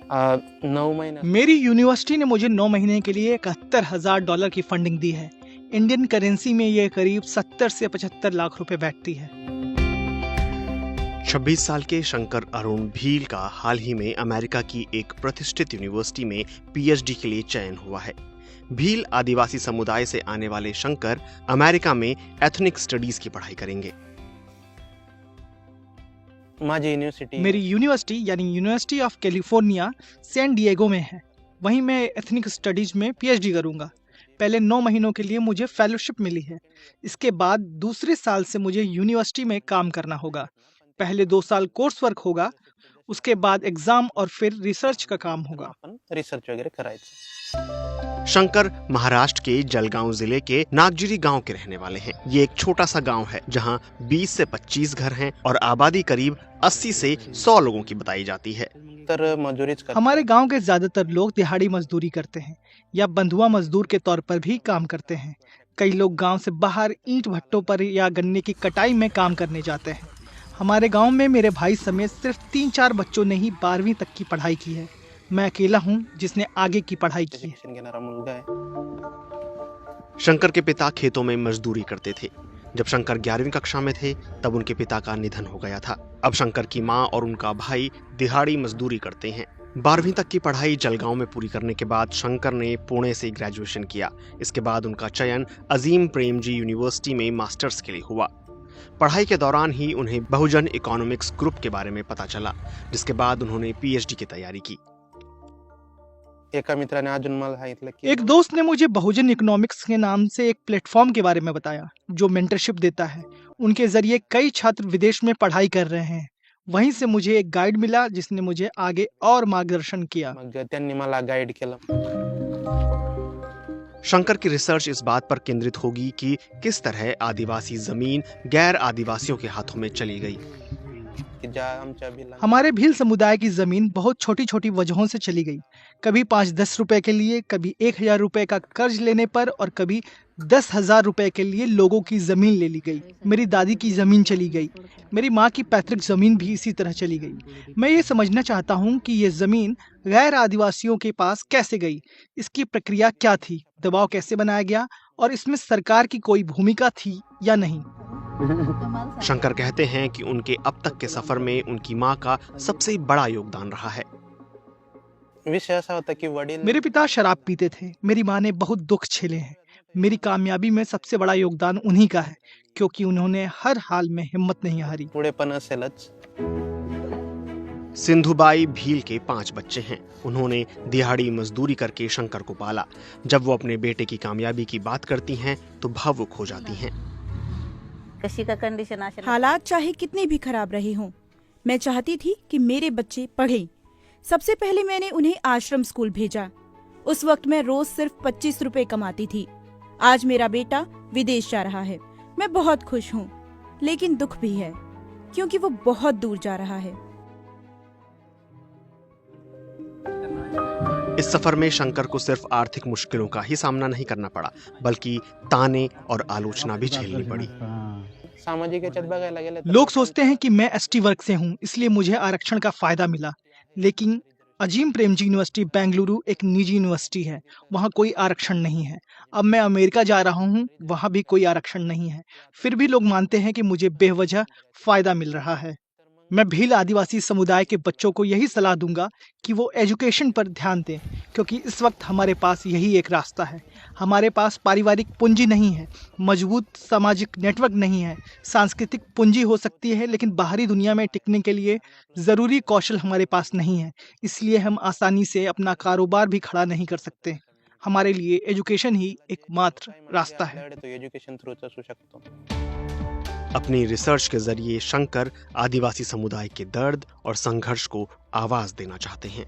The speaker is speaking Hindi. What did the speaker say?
9 महीने मेरी यूनिवर्सिटी ने मुझे 9 महीने के लिए $71,000 की फंडिंग दी है। इंडियन करेंसी में ये करीब 70 से 75 लाख रुपए बैठती है। 26 साल के शंकर अरुण भील का हाल ही में अमेरिका की एक प्रतिष्ठित यूनिवर्सिटी में पीएचडी के लिए चयन हुआ है। भील आदिवासी समुदाय से आने वाले शंकर अमेरिका में एथनिक स्टडीज की पढ़ाई करेंगे। मेरी यूनिवर्सिटी यानी university of California San Diego में है। वहीं मैं एथनिक स्टडीज में पीएचडी करूंगा। पहले 9 महीनों के लिए मुझे फेलोशिप मिली है। इसके बाद दूसरे साल से मुझे यूनिवर्सिटी में काम करना होगा। पहले 2 साल कोर्स वर्क होगा, उसके बाद एग्जाम और फिर रिसर्च का काम होगा। रिसर्च वगैरह करायचं। शंकर महाराष्ट्र के जलगांव जिले के नागजिरी गांव के रहने वाले हैं। ये एक छोटा सा गांव है जहां 20 से 25 घर हैं और आबादी करीब 80 से 100 लोगों की बताई जाती है। हमारे गांव के ज्यादातर लोग दिहाड़ी मजदूरी करते हैं या बंधुआ मजदूर के तौर पर भी काम करते हैं। कई लोग गांव से बाहर ईंट भट्टों पर या गन्ने की कटाई में काम करने जाते हैं। हमारे गांव में मेरे भाई समेत सिर्फ 3-4 बच्चों ने ही 12वीं तक की पढ़ाई की है। मैं अकेला हूं जिसने आगे की पढ़ाई की है। शंकर के पिता खेतों में मजदूरी करते थे। जब शंकर 11वीं कक्षा में थे तब उनके पिता का निधन हो गया था। अब शंकर की मां और उनका भाई दिहाड़ी मजदूरी करते हैं। 12वीं तक की पढ़ाई जलगांव में पूरी करने के बाद शंकर ने पुणे से ग्रेजुएशन किया। इसके बाद उनका चयन अजीम प्रेमजी यूनिवर्सिटी में मास्टर्स के लिए हुआ। पढ़ाई के दौरान ही उन्हें बहुजन इकोनॉमिक्स ग्रुप के बारे में पता चला, जिसके बाद उन्होंने पीएचडी की तैयारी की। एक दोस्त ने मुझे बहुजन इकोनॉमिक्स के नाम से एक प्लेटफॉर्म के बारे में बताया जो मेंटरशिप देता है। उनके जरिए कई छात्र विदेश में पढ़ाई कर रहे हैं। वहीं से मुझे एक गाइड मिला जिसने मुझे आगे और मार्गदर्शन किया। शंकर की रिसर्च इस बात पर केंद्रित होगी कि किस तरह आदिवासी जमीन गैर आदिवासियों के हाथों में चली गई। हमारे भील समुदाय की जमीन बहुत छोटी छोटी वजहों से चली गई। कभी 5-10 रुपए के लिए, कभी 1,000 रुपए का कर्ज लेने पर और कभी 10,000 रुपए के लिए लोगों की जमीन ले ली गई। मेरी दादी की जमीन चली गई। मेरी माँ की पैतृक जमीन भी इसी तरह चली गई। मैं ये समझना चाहता हूँ कि ये जमीन गैर आदिवासियों के पास कैसे गई, इसकी प्रक्रिया क्या थी, दबाव कैसे बनाया गया और इसमें सरकार की कोई भूमिका थी या नहीं। शंकर कहते हैं कि उनके अब तक के सफर में उनकी माँ का सबसे बड़ा योगदान रहा है। मेरे पिता शराब पीते थे। मेरी माँ ने बहुत दुख झेले हैं। मेरी कामयाबी में सबसे बड़ा योगदान उन्हीं का है, क्योंकि उन्होंने हर हाल में हिम्मत नहीं हारी। सिंधुबाई भील के 5 बच्चे हैं। उन्होंने दिहाड़ी मजदूरी करके शंकर को पाला। जब वो अपने बेटे की कामयाबी की बात करती हैं तो भावुक हो जाती हैं। हालात चाहे कितने भी खराब रहे हों, मैं चाहती थी कि मेरे बच्चे पढ़ें। सबसे पहले मैंने उन्हें आश्रम स्कूल भेजा। उस वक्त मैं रोज सिर्फ 25 रुपए कमाती थी। आज मेरा बेटा विदेश जा रहा है। मैं बहुत खुश हूँ, लेकिन दुख भी है क्योंकि वो बहुत दूर जा रहा है। इस सफर में शंकर को सिर्फ आर्थिक मुश्किलों का ही सामना नहीं करना पड़ा, बल्कि ताने और आलोचना भी झेलनी पड़ी। लोग सोचते हैं कि मैं एसटी वर्ग से हूं, इसलिए मुझे आरक्षण का फायदा मिला। लेकिन अजीम प्रेमजी यूनिवर्सिटी बेंगलुरु एक निजी यूनिवर्सिटी है। वहां कोई आरक्षण नहीं है। अब मैं अमेरिका जा रहा हूं, वहां भी कोई आरक्षण नहीं है। फिर भी लोग मानते हैं कि मुझे बेवजह फायदा मिल रहा है। मैं भील आदिवासी समुदाय के बच्चों को यही सलाह दूंगा कि वो एजुकेशन पर ध्यान दें, क्योंकि इस वक्त हमारे पास यही एक रास्ता है। हमारे पास पारिवारिक पूंजी नहीं है, मजबूत सामाजिक नेटवर्क नहीं है। सांस्कृतिक पूंजी हो सकती है, लेकिन बाहरी दुनिया में टिकने के लिए ज़रूरी कौशल हमारे पास नहीं है। इसलिए हम आसानी से अपना कारोबार भी खड़ा नहीं कर सकते। हमारे लिए एजुकेशन ही एकमात्र रास्ता है। अपनी रिसर्च के जरिए शंकर आदिवासी समुदाय के दर्द और संघर्ष को आवाज देना चाहते हैं।